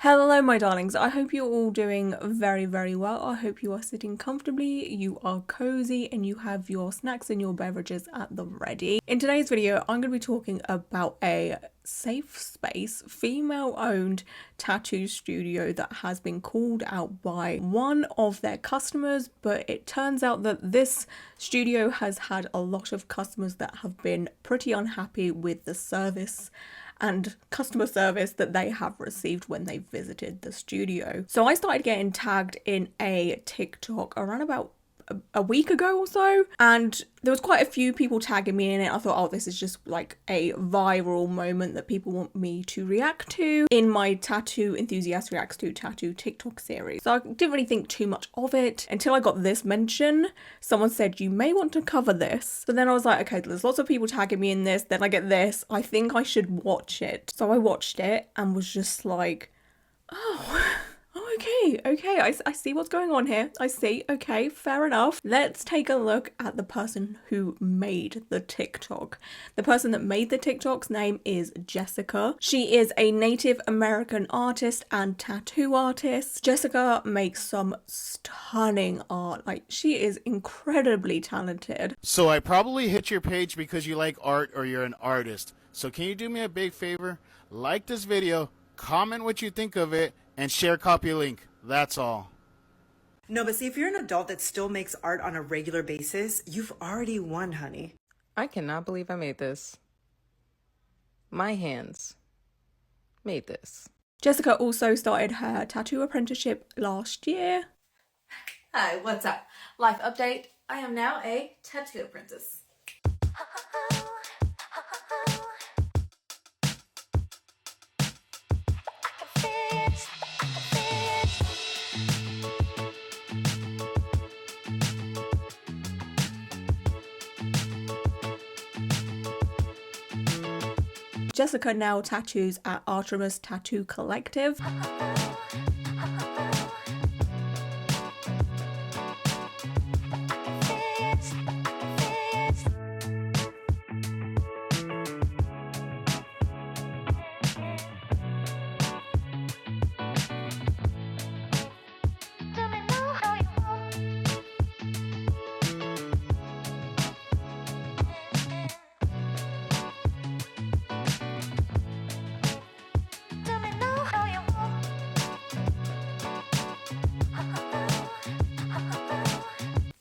Hello, my darlings. I hope you're all doing very, very well. I hope you are sitting comfortably, you are cozy, and you have your snacks and your beverages at the ready. In today's video, I'm going to be talking about a safe space, female-owned tattoo studio that has been called out by one of their customers, but it turns out that this studio has had a lot of customers that have been pretty unhappy with the service and customer service that they have received when they visited the studio. So I started getting tagged in a TikTok around about a week ago or so, and there was quite a few people tagging me in it. I thought, oh, this is just like a viral moment that people want me to react to in my Tattoo Enthusiast Reacts to Tattoo TikTok series. So I didn't really think too much of it until I got this mention. Someone said, you may want to cover this. So then I was like, okay, there's lots of people tagging me in this. Then I get this. I think I should watch it. So I watched it and was just like, oh, okay, I see what's going on here. I see, okay, fair enough. Let's take a look at the person who made the TikTok. The person that made the TikTok's name is Jessica. She is a Native American artist and tattoo artist. Jessica makes some stunning art. Like, she is incredibly talented. So I probably hit your page because you like art or you're an artist. So can you do me a big favor? Like this video, comment what you think of it, and share copy link. That's all. No, but see, if you're an adult that still makes art on a regular basis, you've already won, honey. I cannot believe I made this. My hands made this. Jessica also started her tattoo apprenticeship last year. Hi, what's up? Life update. I am now a tattoo apprentice. Jessica now tattoos at Artemis Tattoo Collective.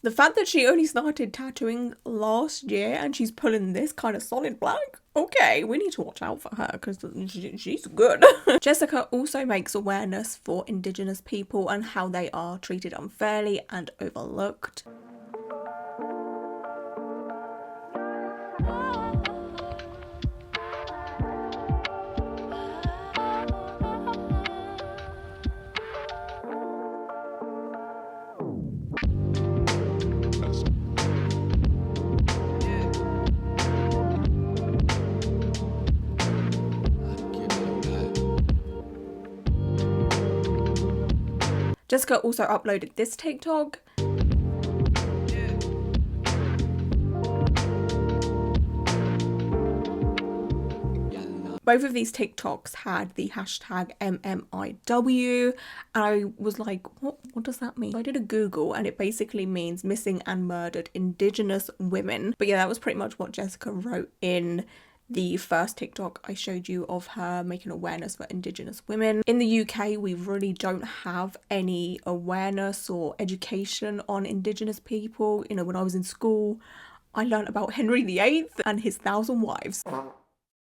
The fact that she only started tattooing last year and she's pulling this kind of solid black, okay, we need to watch out for her because she's good. Jessica also makes awareness for Indigenous people and how they are treated unfairly and overlooked. Jessica also uploaded this TikTok. Both of these TikToks had the hashtag MMIW, and I was like, what does that mean? So I did a Google and it basically means missing and murdered Indigenous women. But yeah, that was pretty much what Jessica wrote in the first TikTok I showed you of her making awareness for Indigenous women. In the UK, we really don't have any awareness or education on Indigenous people. You know, when I was in school, I learned about Henry VIII and his 1,000 wives.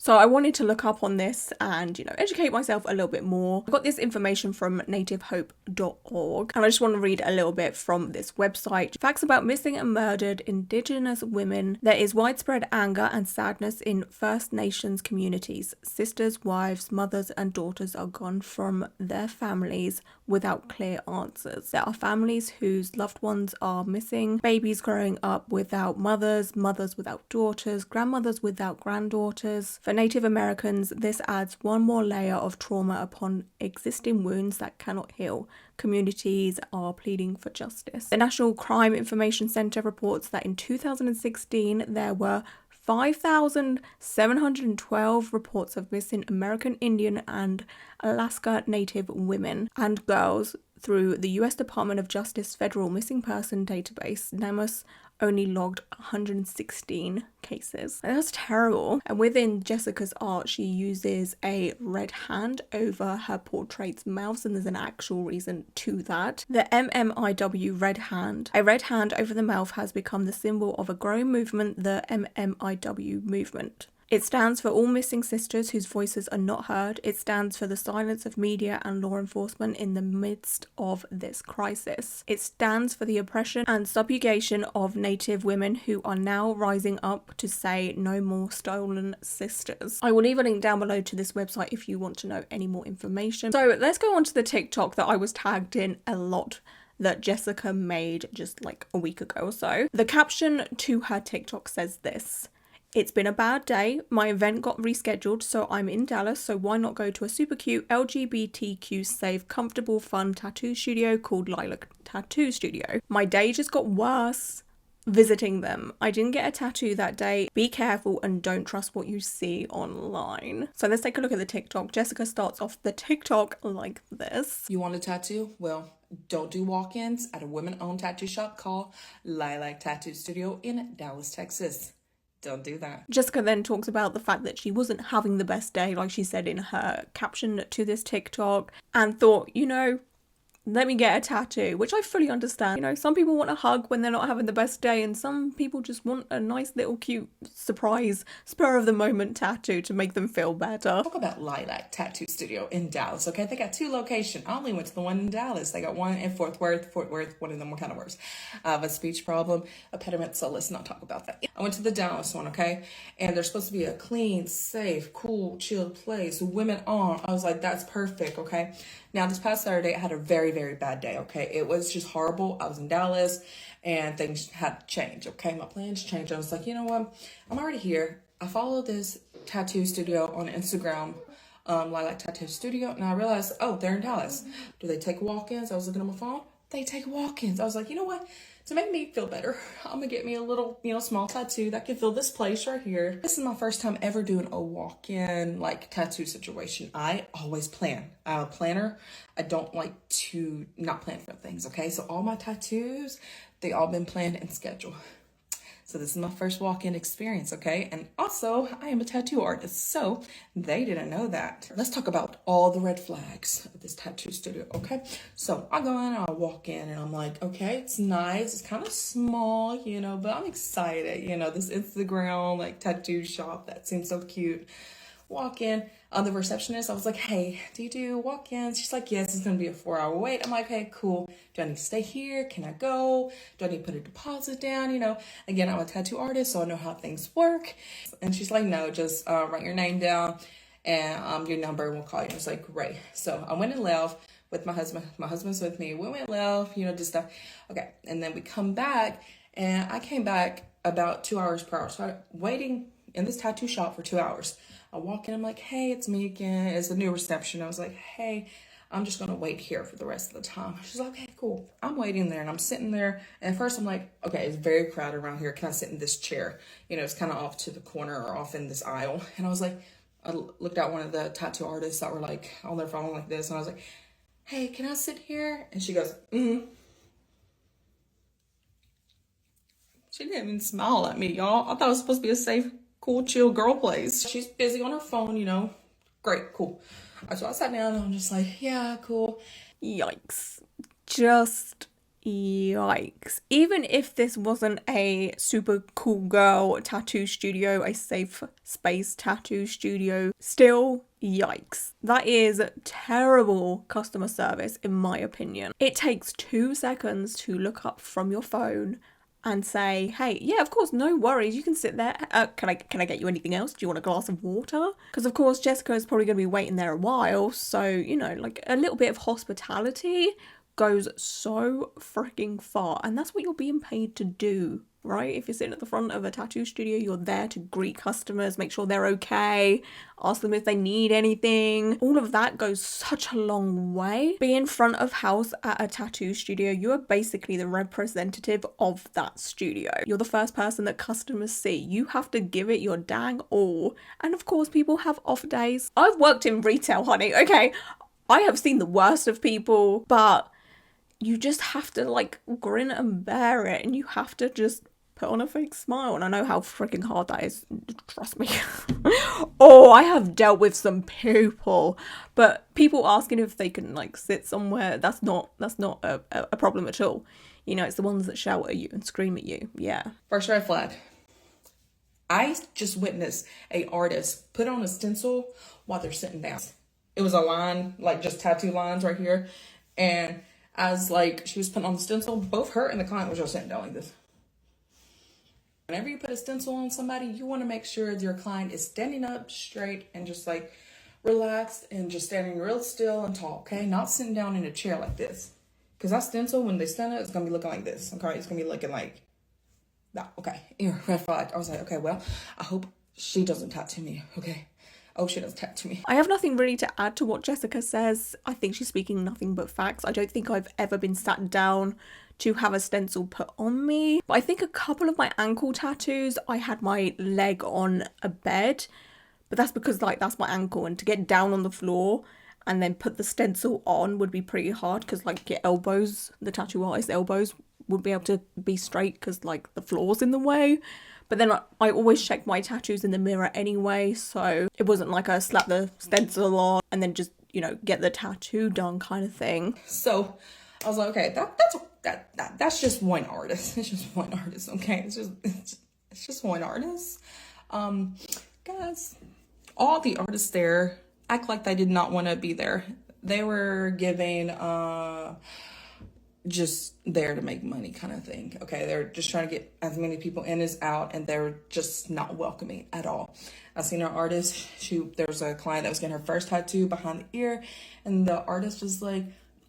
So I wanted to look up on this and, educate myself a little bit more. I got this information from nativehope.org and I just want to read a little bit from this website. Facts about missing and murdered Indigenous women. There is widespread anger and sadness in First Nations communities. Sisters, wives, mothers and daughters are gone from their families without clear answers. There are families whose loved ones are missing, babies growing up without mothers, mothers without daughters, grandmothers without granddaughters. For Native Americans, this adds one more layer of trauma upon existing wounds that cannot heal. Communities are pleading for justice. The National Crime Information Center reports that in 2016, there were 5,712 reports of missing American Indian and Alaska Native women and girls through the US Department of Justice Federal Missing Person Database. NamUs only logged 116 cases. And that's terrible. And within Jessica's art, she uses a red hand over her portrait's mouths, and there's an actual reason to that. The MMIW red hand. A red hand over the mouth has become the symbol of a growing movement, the MMIW movement. It stands for all missing sisters whose voices are not heard. It stands for the silence of media and law enforcement in the midst of this crisis. It stands for the oppression and subjugation of Native women who are now rising up to say no more stolen sisters. I will leave a link down below to this website if you want to know any more information. So let's go on to the TikTok that I was tagged in a lot that Jessica made just like a week ago or so. The caption to her TikTok says this: "It's been a bad day. My event got rescheduled, so I'm in Dallas, so why not go to a super cute LGBTQ safe, comfortable, fun tattoo studio called Lilac Tattoo Studio. My day just got worse visiting them. I didn't get a tattoo that day. Be careful and don't trust what you see online." So let's take a look at the TikTok. Jessica starts off the TikTok like this. "You want a tattoo? Well, don't do walk-ins at a women-owned tattoo shop called Lilac Tattoo Studio in Dallas, Texas. Don't do that." Jessica then talks about the fact that she wasn't having the best day, like she said in her caption to this TikTok, and thought, you know, let me get a tattoo, which I fully understand. You know, some people want a hug when they're not having the best day, and some people just want a nice little cute surprise, spur of the moment tattoo to make them feel better. Talk about Lilac Tattoo Studio in Dallas, okay? They got 2 locations. I only went to the one in Dallas. They got one in Fort Worth. One of them were kind of worse. I have a speech problem, a pediment, so let's not talk about that. I went to the Dallas one, okay? And there's supposed to be a clean, safe, cool, chill place, women on. I was like, that's perfect, okay? Now, this past Saturday, I had a very, very bad day, okay? It was just horrible. I was in Dallas, and things had to change, okay? My plans changed. I was like, you know what? I'm already here. I follow this tattoo studio on Instagram, Lilac Tattoo Studio, and I realized, oh, they're in Dallas. Do they take walk-ins? I was looking at my phone. They take walk-ins. I was like, you know what? To make me feel better, I'm gonna get me a little, small tattoo that can fill this place right here. This is my first time ever doing a walk-in, tattoo situation. I always plan. I'm a planner. I don't like to not plan for things, okay? So all my tattoos, they all been planned and scheduled. So this is my first walk-in experience, okay? And also, I am a tattoo artist, so they didn't know that. Let's talk about all the red flags of this tattoo studio, okay? So I go in and I walk in and I'm like, okay, it's nice. It's kind of small, but I'm excited. This Instagram, tattoo shop that seems so cute. Walk in. The receptionist, I was like, hey, do you do walk-ins? She's like, yes, it's going to be a 4-hour wait. I'm like, okay, cool. Do I need to stay here? Can I go? Do I need to put a deposit down? Again, I'm a tattoo artist, so I know how things work. And she's like, no, just write your name down and your number, and we'll call you. I was like, great. So I went and left with my husband. My husband's with me. We went and left, just stuff. Okay, and then we come back, and I came back about 2 hours per hour. So I'm waiting in this tattoo shop for 2 hours. I walk in, I'm like, hey, it's me again. It's a new reception. I was like, hey, I'm just going to wait here for the rest of the time. She's like, okay, cool. I'm waiting there, and I'm sitting there. And at first I'm like, okay, it's very crowded around here. Can I sit in this chair? It's kind of off to the corner or off in this aisle. And I was like, I looked at one of the tattoo artists that were on their phone like this. And I was like, hey, can I sit here? And she goes, mm-hmm. She didn't even smile at me, y'all. I thought it was supposed to be a safe, cool, chill girl place. She's busy on her phone, Great, cool. So I sat down and I'm just like, yeah, cool. Yikes. Just yikes. Even if this wasn't a super cool girl tattoo studio, a safe space tattoo studio, still yikes. That is terrible customer service, in my opinion. It takes 2 seconds to look up from your phone and say, hey, yeah, of course, no worries, you can sit there. Can I get you anything else? Do you want a glass of water? Because of course Jessica is probably going to be waiting there a while, so a little bit of hospitality goes so freaking far, and that's what you're being paid to do. right? If you're sitting at the front of a tattoo studio, you're there to greet customers, make sure they're okay, ask them if they need anything. All of that goes such a long way. Being front of house at a tattoo studio, you are basically the representative of that studio. You're the first person that customers see. You have to give it your dang all. And of course, people have off days. I've worked in retail, honey, okay? I have seen the worst of people, but you just have to like grin and bear it, and you have to just put on a fake smile. And I know how freaking hard that is, trust me. Oh, I have dealt with some people, but people asking if they can like sit somewhere, that's not a problem at all. You know, it's the ones that shout at you and scream at you. Yeah. First red flag. I just witnessed a artist put on a stencil while they're sitting down. It was a line, like just tattoo lines right here. And as like she was putting on the stencil, both her and the client was just sitting down like this. Whenever you put a stencil on somebody, you want to make sure your client is standing up straight and just like relaxed and just standing real still and tall, okay? Not sitting down in a chair like this. Because that stencil, when they stand up, it's going to be looking like this, okay? It's going to be looking like that, okay? Red flag. I was like, okay, well, I hope she doesn't tattoo me, okay? Oh, she doesn't tattoo me. I have nothing really to add to what Jessica says. I think she's speaking nothing but facts. I don't think I've ever been sat down to have a stencil put on me. But I think a couple of my ankle tattoos, I had my leg on a bed. But that's because like that's my ankle, and to get down on the floor and then put the stencil on would be pretty hard because like your elbows, the tattoo artist's elbows wouldn't be able to be straight because like the floor's in the way. But then I always check my tattoos in the mirror anyway, so it wasn't like I slap the stencil on and then just, you know, get the tattoo done kind of thing. So I was like, okay, that's just one artist. It's just one artist, okay? It's just one artist. Guys, all the artists there act like they did not want to be there. They were giving just there to make money kind of thing, okay? They're just trying to get as many people in as out, and they're just not welcoming at all. I seen an artist, there was a client that was getting her first tattoo behind the ear, and the artist was like,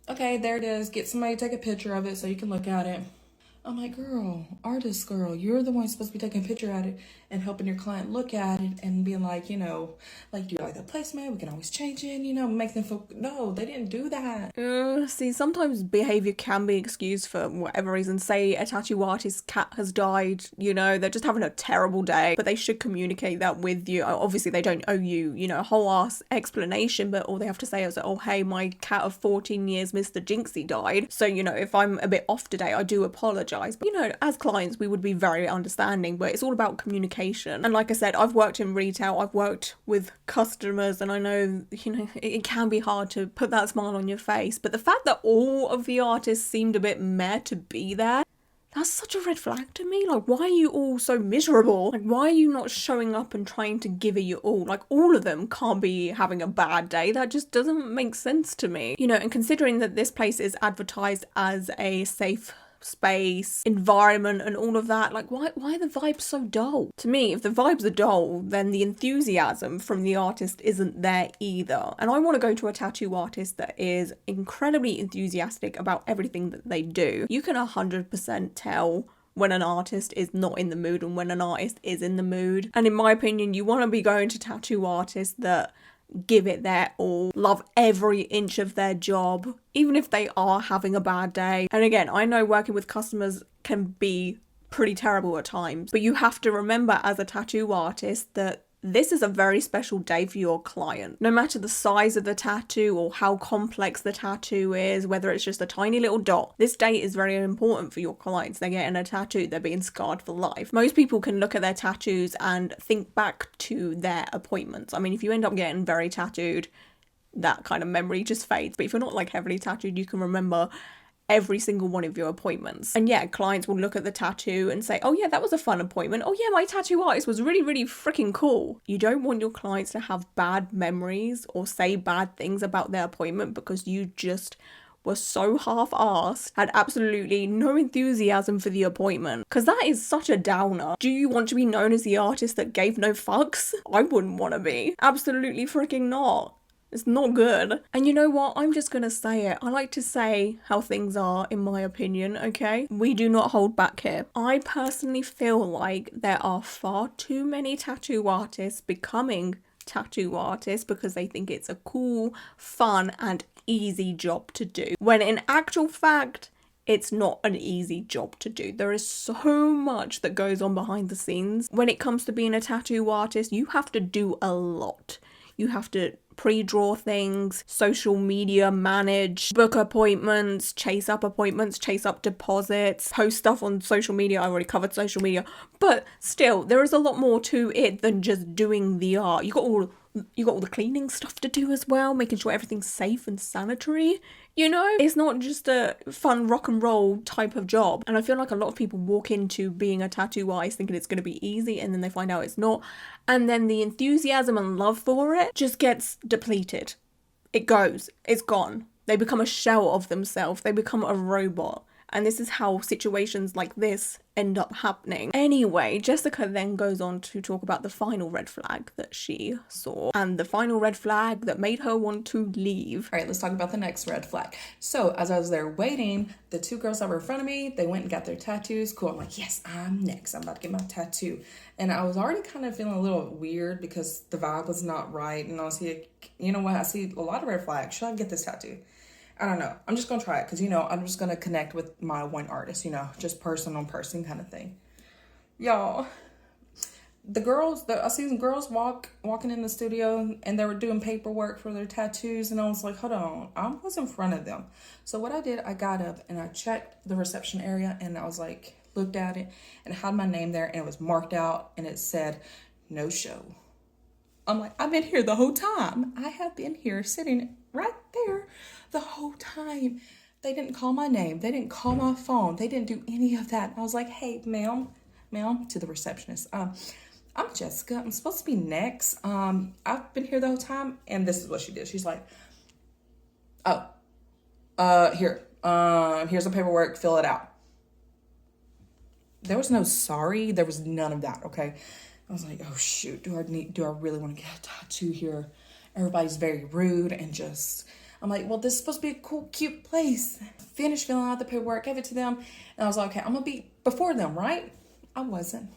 okay, there it is, get somebody to take a picture of it so you can look at it. I'm like, girl, artist girl, you're the one supposed to be taking a picture at it and helping your client look at it and being like, you know, like, do you like the placement? We can always change it, you know, make them feel, no, they didn't do that. See, sometimes behaviour can be excused for whatever reason. Say a tattoo artist's cat has died, you know, they're just having a terrible day, but they should communicate that with you. Obviously, they don't owe you, you know, a whole ass explanation, but all they have to say is, oh, hey, my cat of 14 years, Mr. Jinxie, died. So, you know, if I'm a bit off today, I do apologise. But, you know, as clients, we would be very understanding, but it's all about communication. And like I said, I've worked in retail, I've worked with customers, and I know, you know, it can be hard to put that smile on your face. But the fact that all of the artists seemed a bit meh to be there, that's such a red flag to me. Like, why are you all so miserable? Like, why are you not showing up and trying to give it your all? Like, all of them can't be having a bad day. That just doesn't make sense to me. You know, and considering that this place is advertised as a safe space, environment, and all of that, like, why are the vibes so dull? To me, if the vibes are dull, then the enthusiasm from the artist isn't there either. And I want to go to a tattoo artist that is incredibly enthusiastic about everything that they do. You can 100% tell when an artist is not in the mood and when an artist is in the mood. And in my opinion, you want to be going to tattoo artists that give it their all, love every inch of their job, even if they are having a bad day. And again, I know working with customers can be pretty terrible at times, but you have to remember as a tattoo artist that this is a very special day for your client. No matter the size of the tattoo or how complex the tattoo is, whether it's just a tiny little dot, this day is very important for your clients. They're getting a tattoo, they're being scarred for life. Most people can look at their tattoos and think back to their appointments. I mean, if you end up getting very tattooed, that kind of memory just fades. But if you're not like heavily tattooed, you can remember every single one of your appointments. And yeah, clients will look at the tattoo and say, oh yeah, that was a fun appointment. Oh yeah, my tattoo artist was really, really freaking cool. You don't want your clients to have bad memories or say bad things about their appointment because you just were so half-assed, had absolutely no enthusiasm for the appointment. Because that is such a downer. Do you want to be known as the artist that gave no fucks? I wouldn't want to be. Absolutely freaking not. It's not good. And you know what? I'm just gonna say it. I like to say how things are, in my opinion, okay? We do not hold back here. I personally feel like there are far too many tattoo artists becoming tattoo artists because they think it's a cool, fun, and easy job to do. When in actual fact, it's not an easy job to do. There is so much that goes on behind the scenes. When it comes to being a tattoo artist, you have to do a lot. You have to pre-draw things, social media manage, book appointments, chase up deposits, post stuff on social media. I already covered social media, but still, there is a lot more to it than just doing the art. You got all the cleaning stuff to do as well, making sure everything's safe and sanitary. You know, it's not just a fun rock and roll type of job. And I feel like a lot of people walk into being a tattoo artist thinking it's going to be easy, and then they find out it's not. And then the enthusiasm and love for it just gets depleted. It goes, it's gone. They become a shell of themselves. They become a robot. And this is how situations like this end up happening. Anyway, Jessica then goes on to talk about the final red flag that she saw and the final red flag that made her want to leave. All right, let's talk about the next red flag. So as I was there waiting, the two girls that were in front of me, they went and got their tattoos. Cool. I'm like, yes, I'm next. I'm about to get my tattoo. And I was already kind of feeling a little weird because the vibe was not right. And I was like, you know what? I see a lot of red flags. Should I get this tattoo? I don't know. I'm just going to try it because, I'm just going to connect with my one artist, just person on person kind of thing. Y'all, I see some girls walking in the studio and they were doing paperwork for their tattoos. And I was like, hold on, I was in front of them. So what I did, I got up and I checked the reception area and I was like, looked at it and had my name there and it was marked out and it said, no show. I'm like, I've been here the whole time. I have been here sitting right there the whole time. They didn't call my name. They didn't call my phone. They didn't do any of that. I was like, hey, ma'am, to the receptionist. I'm Jessica. I'm supposed to be next. I've been here the whole time. And this is what she did. She's like, here's the paperwork. Fill it out. There was no sorry. There was none of that. Okay. I was like, oh shoot, do I really want to get a tattoo here? Everybody's very rude and I'm like, well, this is supposed to be a cool, cute place. Finished filling out the paperwork, gave it to them. And I was like, okay, I'm going to be before them, right? I wasn't.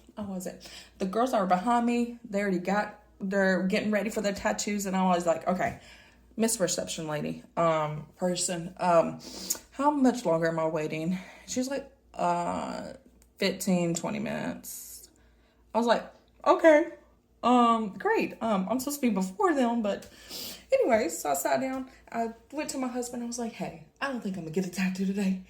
The girls that were behind me, they're getting ready for their tattoos. And I was like, okay, Miss Reception Lady, person, how much longer am I waiting? She was like, 15, 20 minutes. I was like, okay, great. I'm supposed to be before them, but anyways, so I sat down, I went to my husband, I was like, hey, I don't think I'm gonna get a tattoo today.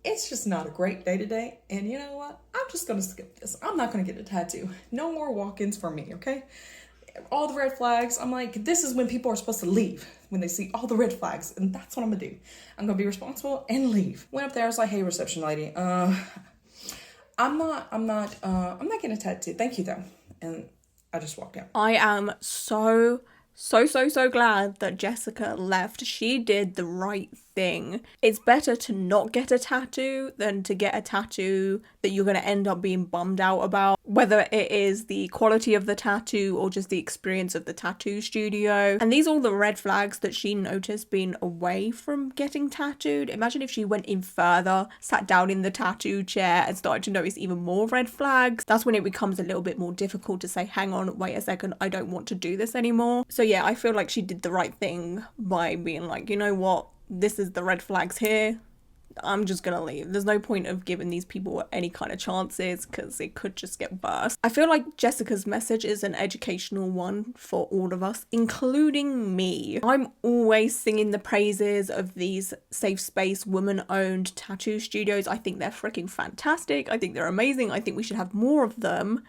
It's just not a great day today, and you know what? I'm just gonna skip this. I'm not gonna get a tattoo. No more walk-ins for me, okay? All the red flags, I'm like, this is when people are supposed to leave, when they see all the red flags, and that's what I'm gonna do. I'm gonna be responsible and leave. Went up there, I was like, hey, reception lady, I'm not getting a tattoo. Thank you though. And I just walked out. I am so glad that Jessica left. She did the right thing. It's better to not get a tattoo than to get a tattoo that you're going to end up being bummed out about, whether it is the quality of the tattoo or just the experience of the tattoo studio. And these are all the red flags that she noticed being away from getting tattooed. Imagine if she went in further, sat down in the tattoo chair and started to notice even more red flags. That's when it becomes a little bit more difficult to say, hang on, wait a second, I don't want to do this anymore. So yeah, I feel like she did the right thing by being like, you know what? This is the red flags here. I'm just gonna leave. There's no point of giving these people any kind of chances because it could just get burst. I feel like Jessica's message is an educational one for all of us, including me. I'm always singing the praises of these safe space woman-owned tattoo studios. I think they're freaking fantastic. I think they're amazing. I think we should have more of them.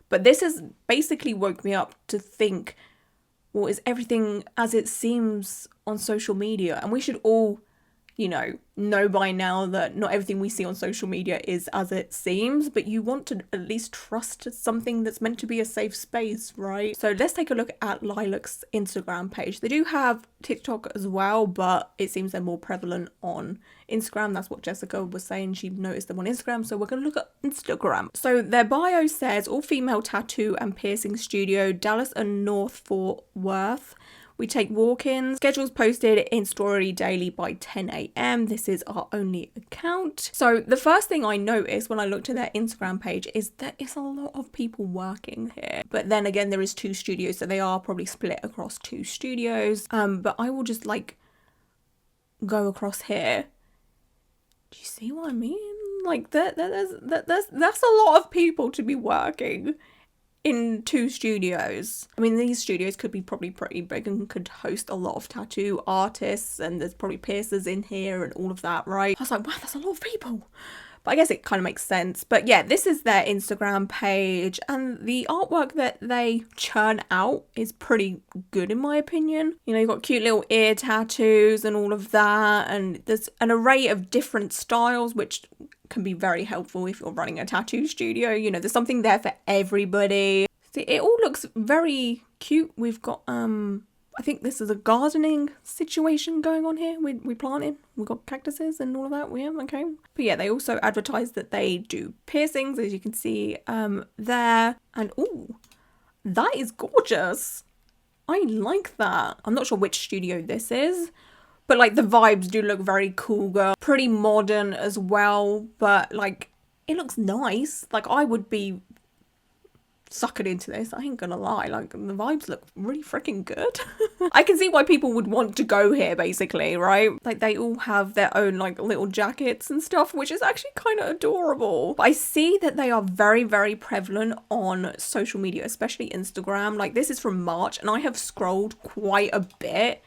But this has basically woke me up to think, well, is everything as it seems on social media? And we should all, know by now that not everything we see on social media is as it seems, but you want to at least trust something that's meant to be a safe space, right? So let's take a look at Lilac's Instagram page. They do have TikTok as well, but it seems they're more prevalent on Instagram. That's what Jessica was saying. She noticed them on Instagram, so we're going to look at Instagram. So their bio says, all female tattoo and piercing studio, Dallas and North Fort Worth, We take walk-ins. Schedules posted in Story daily by 10 a.m. This is our only account. So the first thing I noticed when I looked at their Instagram page is that it's a lot of people working here. But then again, there is 2 studios, so they are probably split across 2 studios. But I will just like go across here. Do you see what I mean? Like that's a lot of people to be working in 2 studios. I mean, these studios could be probably pretty big and could host a lot of tattoo artists, and there's probably piercers in here and all of that, right? I was like, wow, that's a lot of people. But I guess it kind of makes sense. But yeah, this is their Instagram page, and the artwork that they churn out is pretty good in my opinion. You know, you've got cute little ear tattoos and all of that, and there's an array of different styles, which can be very helpful if you're running a tattoo studio. You know, there's something there for everybody. See, it all looks very cute. We've got I think this is a gardening situation going on here. We planting, we've got cactuses and all of that. Yeah, okay. But yeah, they also advertise that they do piercings, as you can see there. And ooh, that is gorgeous. I like that. I'm not sure which studio this is, but like the vibes do look very cool, girl. Pretty modern as well, but like it looks nice. Like I would be suckered into this, I ain't gonna lie. Like the vibes look really freaking good. I can see why people would want to go here basically, right? Like they all have their own like little jackets and stuff, which is actually kind of adorable. But I see that they are very, very prevalent on social media, especially Instagram. Like this is from March and I have scrolled quite a bit.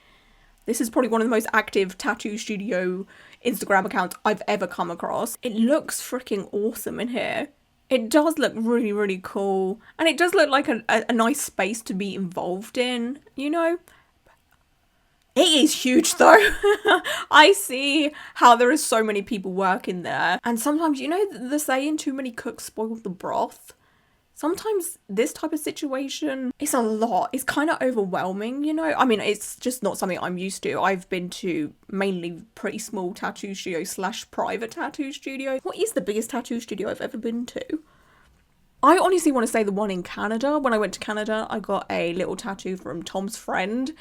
This is probably one of the most active tattoo studio Instagram accounts I've ever come across. It looks freaking awesome in here. It does look really, really cool. And it does look like a nice space to be involved in, you know? It is huge though. I see how there is so many people working there. And sometimes, you know the saying, too many cooks spoil the broth? Sometimes this type of situation, it's a lot. It's kind of overwhelming, you know? I mean, it's just not something I'm used to. I've been to mainly pretty small tattoo studios / private tattoo studios. What is the biggest tattoo studio I've ever been to? I honestly want to say the one in Canada. When I went to Canada, I got a little tattoo from Tom's friend,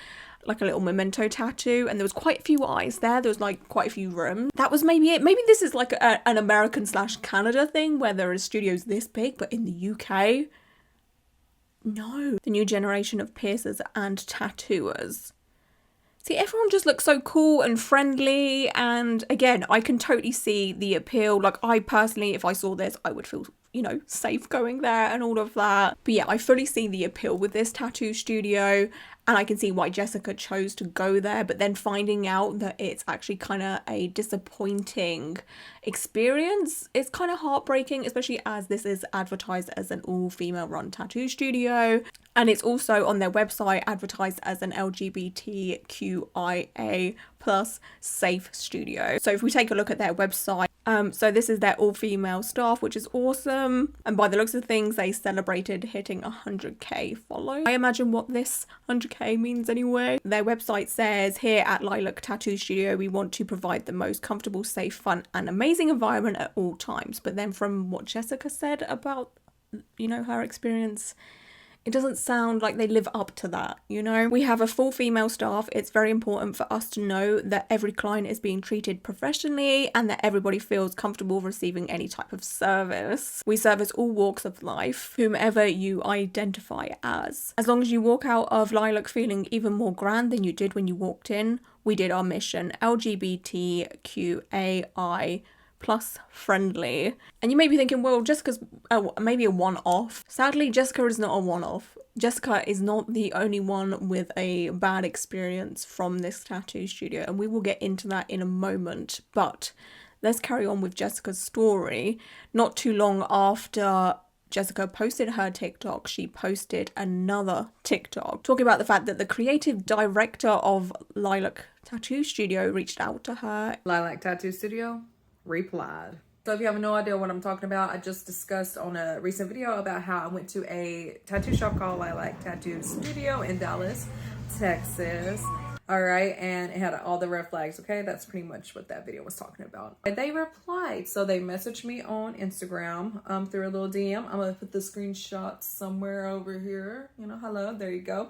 like a little memento tattoo, and there was quite a few eyes there. There was like quite a few rooms. That was maybe it. Maybe this is like an American / Canada thing where there are studios this big, but in the UK, no. The new generation of piercers and tattooers. See, everyone just looks so cool and friendly, and again, I can totally see the appeal. Like I personally, if I saw this, I would feel, you know, safe going there and all of that. But yeah, I fully see the appeal with this tattoo studio, and I can see why Jessica chose to go there, but then finding out that it's actually kind of a disappointing experience, it's kind of heartbreaking, especially as this is advertised as an all-female run tattoo studio, and it's also on their website advertised as an LGBTQIA+ safe studio. So if we take a look at their website, so this is their all-female staff, which is awesome, and by the looks of things, they celebrated hitting 100k follow. I imagine what this 100k means anyway. Their website says, here at Lilac Tattoo Studio, we want to provide the most comfortable, safe, fun, and amazing environment at all times. But then from what Jessica said about, you know, her experience, it doesn't sound like they live up to that, you know? We have a full female staff. It's very important for us to know that every client is being treated professionally and that everybody feels comfortable receiving any type of service. We service all walks of life, whomever you identify as. As long as you walk out of Lilac feeling even more grand than you did when you walked in, we did our mission. LGBTQAI+ friendly. And you may be thinking, well, Jessica's maybe a one-off. Sadly, Jessica is not a one-off. Jessica is not the only one with a bad experience from this tattoo studio, and we will get into that in a moment. But let's carry on with Jessica's story. Not too long after Jessica posted her TikTok, she posted another TikTok talking about the fact that the creative director of Lilac Tattoo Studio reached out to her. Lilac Tattoo Studio replied. So if you have no idea what I'm talking about, I just discussed on a recent video about how I went to a tattoo shop called Lilac Tattoo Studio in Dallas, Texas. All right, and it had all the red flags, okay? That's pretty much what that video was talking about. And they replied, so they messaged me on Instagram through a little DM. I'm gonna put the screenshot somewhere over here. You know, hello, there you go.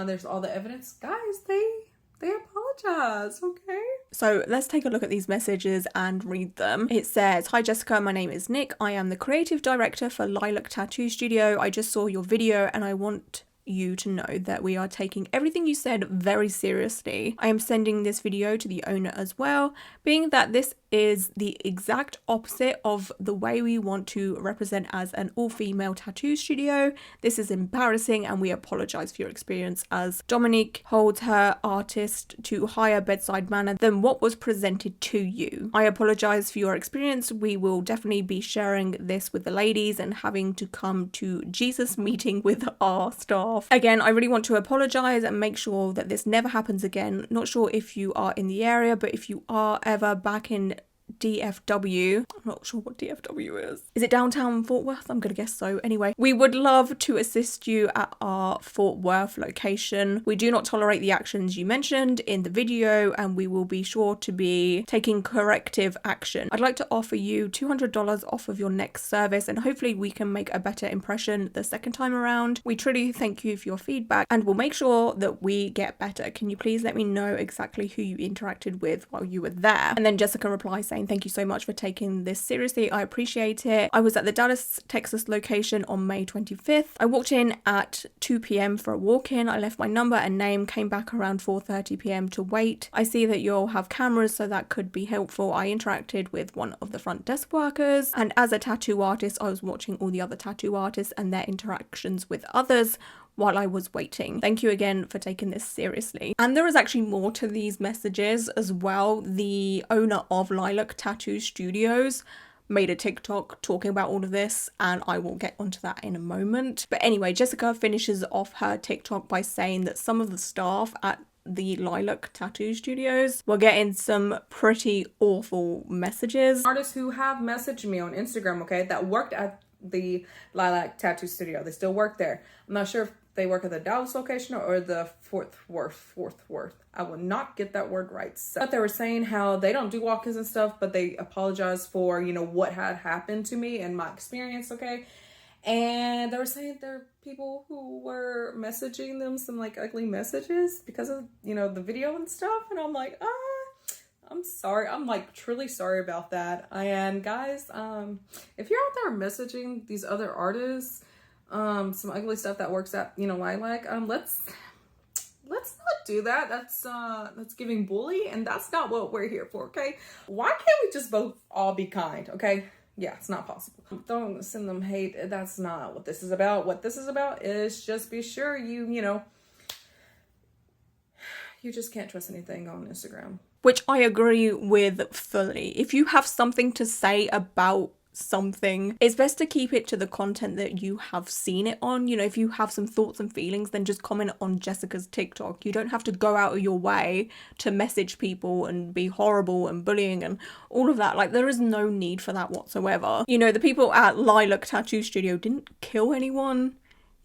There's all the evidence. Guys, they apologize, okay? So let's take a look at these messages and read them. It says, "Hi Jessica, my name is Nick. I am the creative director for Lilac Tattoo Studio. I just saw your video and I want you to know that we are taking everything you said very seriously. I am sending this video to the owner as well, being that this is the exact opposite of the way we want to represent as an all-female tattoo studio. This is embarrassing and we apologize for your experience, as Dominique holds her artist to higher bedside manner than what was presented to you. I apologize for your experience. We will definitely be sharing this with the ladies and having to come to Jesus meeting with our staff. Again, I really want to apologize and make sure that this never happens again. Not sure if you are in the area, but if you are ever back in DFW, I'm not sure what DFW is. Is it downtown Fort Worth? I'm gonna guess so. Anyway, we would love to assist you at our Fort Worth location. We do not tolerate the actions you mentioned in the video and we will be sure to be taking corrective action. I'd like to offer you $200 off of your next service and hopefully we can make a better impression the second time around. We truly thank you for your feedback and we'll make sure that we get better. Can you please let me know exactly who you interacted with while you were there?" And then Jessica replies saying, "Thank you so much for taking this seriously. I appreciate it. I was at the Dallas, Texas location on May 25th. I walked in at 2 p.m. for a walk-in. I left my number and name, came back around 4:30 p.m. to wait. I see that you'll have cameras, so that could be helpful. I interacted with one of the front desk workers, and as a tattoo artist, I was watching all the other tattoo artists and their interactions with others while I was waiting. Thank you again for taking this seriously." And there is actually more to these messages as well. The owner of Lilac Tattoo Studios made a TikTok talking about all of this and I will get onto that in a moment. But anyway, Jessica finishes off her TikTok by saying that some of the staff at the Lilac Tattoo Studios were getting some pretty awful messages. Artists who have messaged me on Instagram, okay, that worked at the Lilac Tattoo Studio. They still work there. I'm not sure if they work at the Dallas location or the Fort Worth. I will not get that word right. So, but they were saying how they don't do walk-ins and stuff, but they apologize for, you know, what had happened to me and my experience, okay? And they were saying there are people who were messaging them some like ugly messages because of, you know, the video and stuff. And I'm like, I'm sorry. I'm like truly sorry about that. And guys, if you're out there messaging these other artists, some ugly stuff that works at, you know, Lilac, let's not do that. That's giving bully, and that's not what we're here for, okay? Why can't we just both all be kind, okay? Yeah, it's not possible. Don't send them hate. That's not what this is about. What this is about is just be sure you know, you just can't trust anything on Instagram. Which I agree with fully. If you have something to say about something, it's best to keep it to the content that you have seen it on. You know, if you have some thoughts and feelings, then just comment on Jessica's TikTok. You don't have to go out of your way to message people and be horrible and bullying and all of that. Like, there is no need for that whatsoever. You know, the people at Lilac Tattoo Studio didn't kill anyone.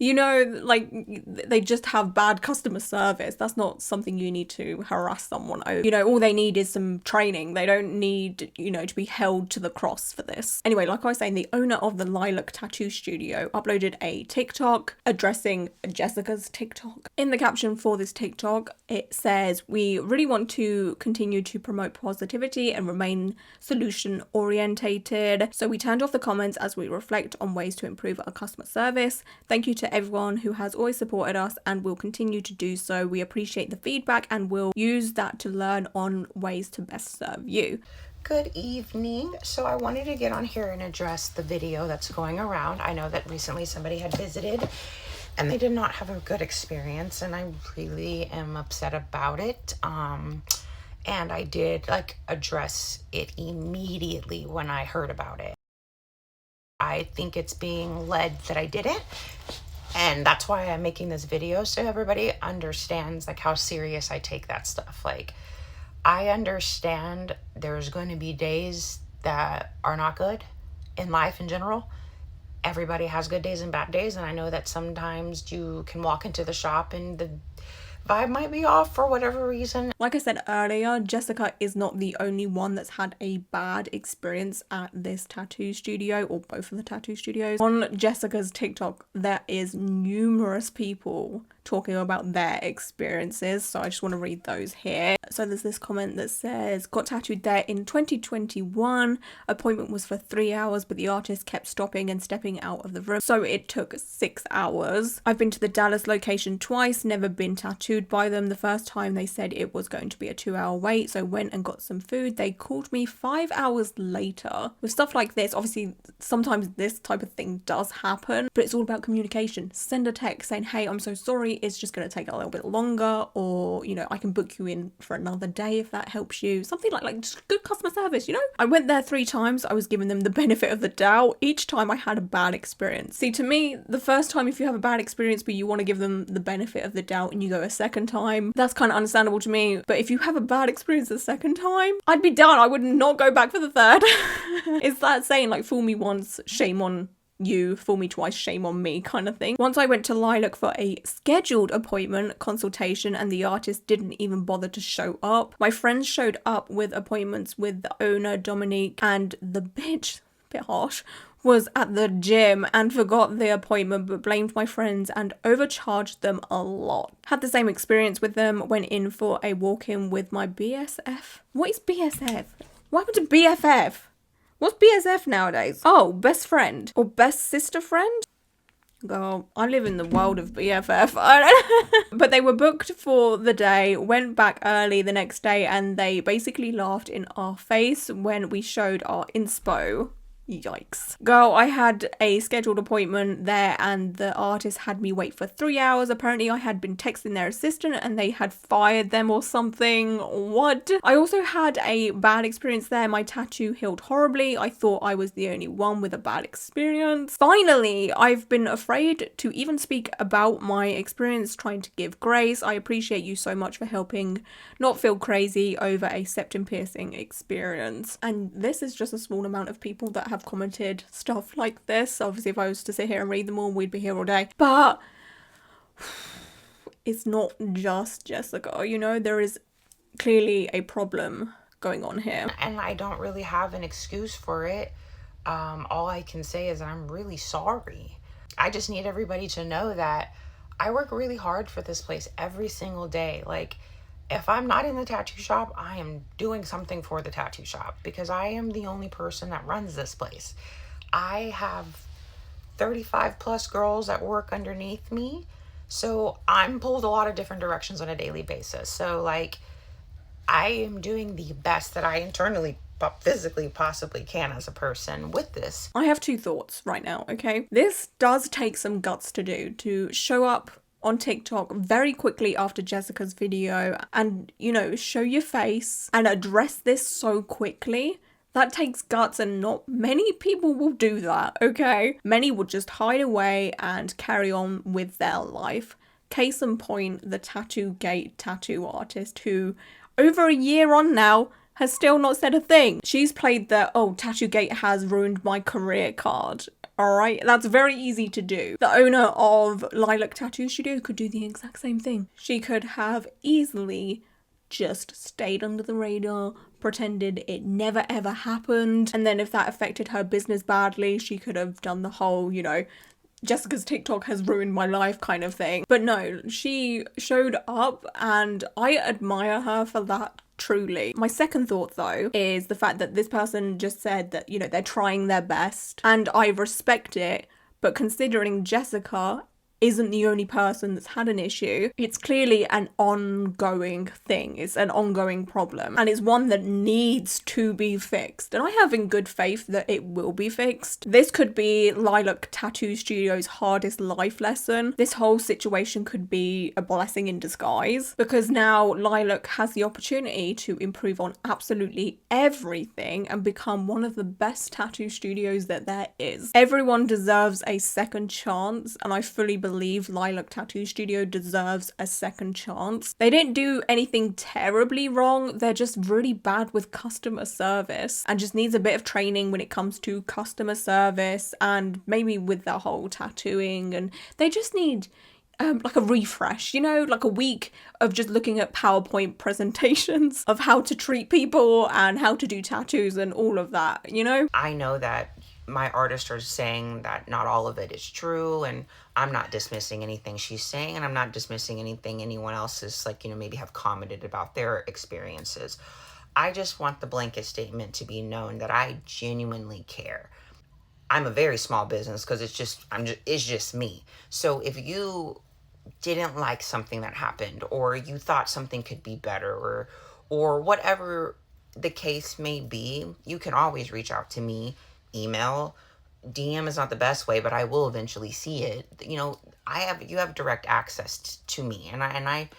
You know, like, they just have bad customer service. That's not something you need to harass someone over. You know, all they need is some training. They don't need, you know, to be held to the cross for this. Anyway, like I was saying, the owner of the Lilac Tattoo Studio uploaded a TikTok addressing Jessica's TikTok. In the caption for this TikTok, it says, "We really want to continue to promote positivity and remain solution orientated. So we turned off the comments as we reflect on ways to improve our customer service. Thank you to everyone who has always supported us and will continue to do so. We appreciate the feedback and will use that to learn on ways to best serve you." Good evening. So I wanted to get on here and address the video that's going around. I know that recently somebody had visited and they did not have a good experience, and I really am upset about it. And I did address it immediately when I heard about it. I think it's being led that I did it, and that's why I'm making this video, so everybody understands how serious I take that stuff. I understand there's going to be days that are not good in life in general. Everybody has good days and bad days, and I know that sometimes you can walk into the shop and the vibe might be off for whatever reason. Like I said earlier, Jessica is not the only one that's had a bad experience at this tattoo studio, or both of the tattoo studios. On Jessica's TikTok, there is numerous people talking about their experiences, so I just want to read those here. So there's this comment that says, got tattooed there in 2021. Appointment was for 3 hours, but the artist kept stopping and stepping out of the room, so it took 6 hours. I've been to the Dallas location twice, never been tattooed by them. The first time they said it was going to be a 2-hour wait, so went and got some food. They called me 5 hours later. With stuff like this, obviously sometimes this type of thing does happen, but it's all about communication. Send a text saying, hey, I'm so sorry, it's just going to take a little bit longer, or, you know, I can book you in for another day if that helps you. Something like just good customer service, you know? I went there 3 times. I was giving them the benefit of the doubt. Each time I had a bad experience. See, to me, the first time, if you have a bad experience but you want to give them the benefit of the doubt and you go a second time, that's kind of understandable to me. But if you have a bad experience the second time, I'd be done. I would not go back for the third. It's that saying, like, fool me once, shame on you, fool me twice, shame on me kind of thing. Once I went to Lilac for a scheduled appointment consultation and the artist didn't even bother to show up. My friends showed up with appointments with the owner, Dominique, and the bitch, bit harsh, was at the gym and forgot the appointment but blamed my friends and overcharged them a lot. Had the same experience with them, went in for a walk-in with my BSF. What is BSF? What happened to BFF? What's BSF nowadays? Oh, best friend or best sister friend? Girl, I live in the world of BFF. But they were booked for the day, went back early the next day, and they basically laughed in our face when we showed our inspo. Yikes. Girl, I had a scheduled appointment there and the artist had me wait for 3 hours. Apparently I had been texting their assistant and they had fired them or something. What? I also had a bad experience there. My tattoo healed horribly. I thought I was the only one with a bad experience. Finally, I've been afraid to even speak about my experience, trying to give grace. I appreciate you so much for helping not feel crazy over a septum piercing experience. And this is just a small amount of people that have commented stuff like this. Obviously, if I was to sit here and read them all, we'd be here all day. But it's not just Jessica, you know, there is clearly a problem going on here. And I don't really have an excuse for it. All I can say is I'm really sorry. I just need everybody to know that I work really hard for this place every single day. Like, if I'm not in the tattoo shop, I am doing something for the tattoo shop because I am the only person that runs this place. I have 35 plus girls that work underneath me. So I'm pulled a lot of different directions on a daily basis. So like, I am doing the best that I internally physically possibly can as a person with this. I have 2 thoughts right now, okay? This does take some guts to do, to show up on TikTok very quickly after Jessica's video and, you know, show your face and address this so quickly. That takes guts and not many people will do that, okay? Many will just hide away and carry on with their life. Case in point, the Tattoo Gate tattoo artist who, over a year on now, has still not said a thing. She's played the, oh, Tattoo Gate has ruined my career card. Alright, that's very easy to do. The owner of Lilac Tattoo Studio could do the exact same thing. She could have easily just stayed under the radar, pretended it never ever happened, and then if that affected her business badly, she could have done the whole, you know, Jessica's TikTok has ruined my life kind of thing. But no, she showed up and I admire her for that. Truly. My second thought though is the fact that this person just said that, you know, they're trying their best and I respect it, but considering Jessica isn't the only person that's had an issue, it's clearly an ongoing thing. It's an ongoing problem and it's one that needs to be fixed. And I have in good faith that it will be fixed. This could be Lilac Tattoo Studio's hardest life lesson. This whole situation could be a blessing in disguise because now Lilac has the opportunity to improve on absolutely everything and become one of the best tattoo studios that there is. Everyone deserves a second chance and I fully believe Lilac Tattoo Studio deserves a second chance. They didn't do anything terribly wrong, they're just really bad with customer service and just needs a bit of training when it comes to customer service and maybe with their whole tattooing, and they just need like a refresh, you know, like a week of just looking at PowerPoint presentations of how to treat people and how to do tattoos and all of that, you know? I know that my artists are saying that not all of it is true, and I'm not dismissing anything she's saying, and I'm not dismissing anything anyone else is like, maybe have commented about their experiences. I just want the blanket statement to be known that I genuinely care. I'm a very small business because it's just me. So if you didn't like something that happened, or you thought something could be better, or whatever the case may be, you can always reach out to me. Email, DM is not the best way, but I will eventually see it. You have direct access to me, and I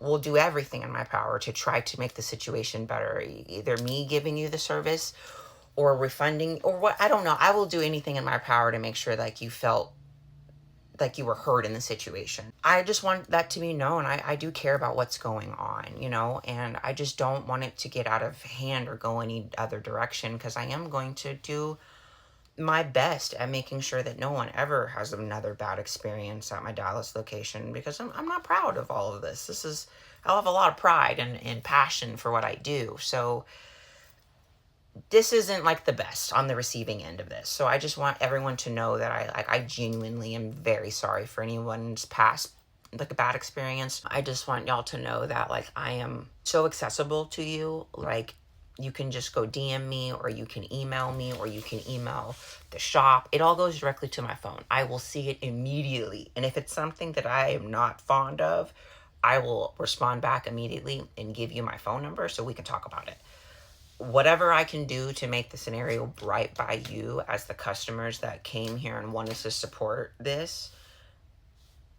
will do everything in my power to try to make the situation better. Either me giving you the service or refunding, or what, I don't know. I will do anything in my power to make sure like you felt like you were heard in the situation. I just want that to be known. I do care about what's going on, and I just don't want it to get out of hand or go any other direction, because I am going to do my best at making sure that no one ever has another bad experience at my Dallas location, because I'm not proud of all of this. I have a lot of pride and passion for what I do. So this isn't like the best on the receiving end of this. So I just want everyone to know that I genuinely am very sorry for anyone's past, like, a bad experience. I just want y'all to know that, like, I am so accessible to you. Like, you can just go DM me, or you can email me, or you can email the shop. It all goes directly to my phone. I will see it immediately. And if it's something that I am not fond of, I will respond back immediately and give you my phone number so we can talk about it. Whatever I can do to make the scenario right by you as the customers that came here and wanted to support this,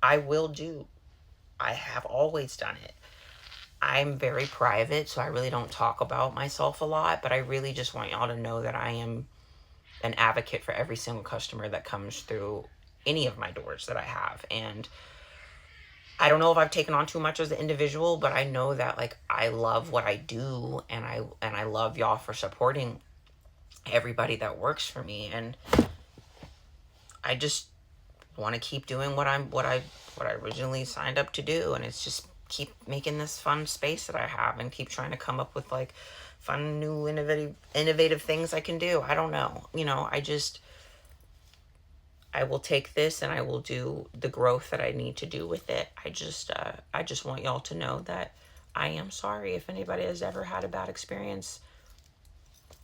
I will do. I have always done it. I'm very private, so I really don't talk about myself a lot, but I really just want y'all to know that I am an advocate for every single customer that comes through any of my doors that I have. And I don't know if I've taken on too much as an individual, but I know that, like, I love what I do, and I love y'all for supporting everybody that works for me, and I just want to keep doing what I originally signed up to do, and it's just keep making this fun space that I have, and keep trying to come up with, like, fun, new, innovative things I can do. I don't know, I will take this and I will do the growth that I need to do with it. I just want y'all to know that I am sorry if anybody has ever had a bad experience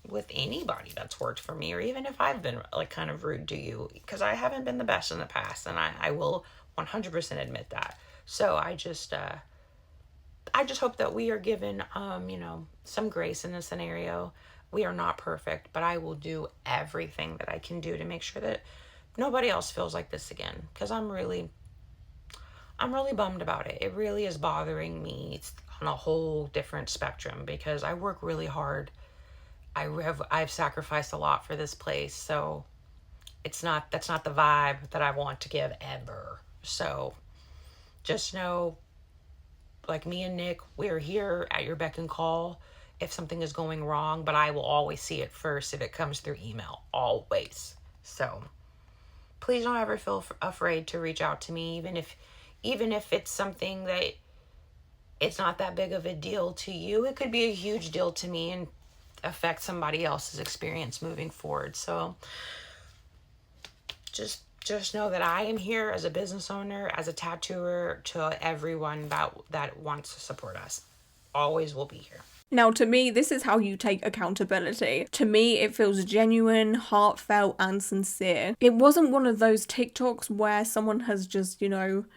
with anybody that's worked for me, or even if I've been, like, kind of rude to you, because I haven't been the best in the past, and I will 100% admit that. So I just hope that we are given, some grace in this scenario. We are not perfect, but I will do everything that I can do to make sure that nobody else feels like this again, because I'm really bummed about it. It really is bothering me. It's on a whole different spectrum, because I work really hard. I've sacrificed a lot for this place, so that's not the vibe that I want to give ever. So just know, like, me and Nick, we're here at your beck and call if something is going wrong, but I will always see it first if it comes through email, always. So please don't ever feel afraid to reach out to me, even if it's something that it's not that big of a deal to you. It could be a huge deal to me and affect somebody else's experience moving forward. So just know that I am here as a business owner, as a tattooer, to everyone that wants to support us. Always will be here. Now, to me, this is how you take accountability. To me, it feels genuine, heartfelt, and sincere. It wasn't one of those TikToks where someone has just,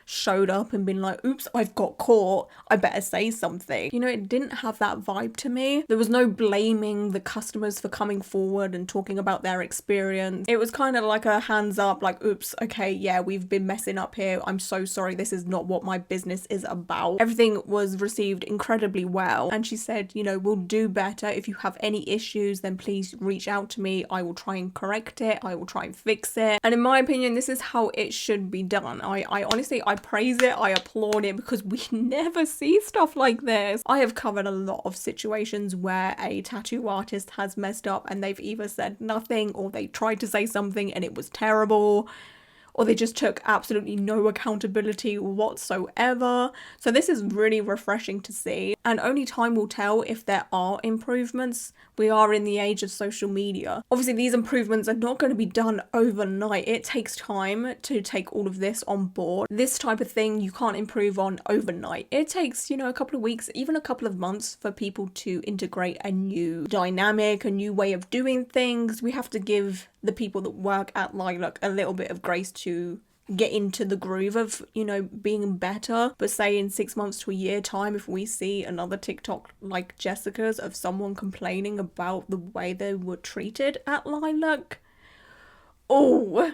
showed up and been like, oops, I've got caught, I better say something. It didn't have that vibe to me. There was no blaming the customers for coming forward and talking about their experience. It was kind of like a hands up, like, oops, okay, yeah, we've been messing up here. I'm so sorry. This is not what my business is about. Everything was received incredibly well. And she said, we'll do better. If you have any issues, then please reach out to me. I will try and correct it. I will try and fix it. And in my opinion, this is how it should be done. I honestly, I praise it. I applaud it, because we never see stuff like this. I have covered a lot of situations where a tattoo artist has messed up and they've either said nothing, or they tried to say something and it was terrible, or they just took absolutely no accountability whatsoever. So this is really refreshing to see. and only time will tell if there are improvements. We are in the age of social media. Obviously, these improvements are not going to be done overnight. It takes time to take all of this on board. This type of thing you can't improve on overnight. It takes, you know, a couple of weeks, even a couple of months for people to integrate a new dynamic, a new way of doing things. We have to give the people that work at Lilac a little bit of grace to get into the groove of, you know, being better. But say in 6 months to a year time, if we see another TikTok like Jessica's of someone complaining about the way they were treated at Lilac, oh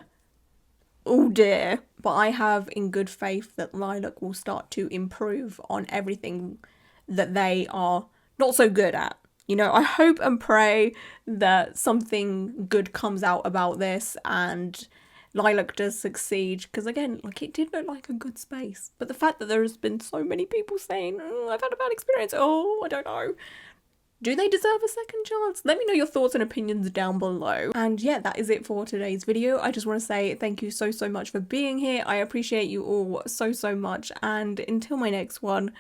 dear. But I have in good faith that Lilac will start to improve on everything that they are not so good at. You know, I hope and pray that something good comes out about this and Lilac does succeed, because again, like, it did look like a good space. But the fact that there has been so many people saying, oh, I've had a bad experience, oh, I don't know. Do they deserve a second chance? Let me know your thoughts and opinions down below. And yeah, that is it for today's video. I just want to say thank you so much for being here. I appreciate you all so much. And until my next one,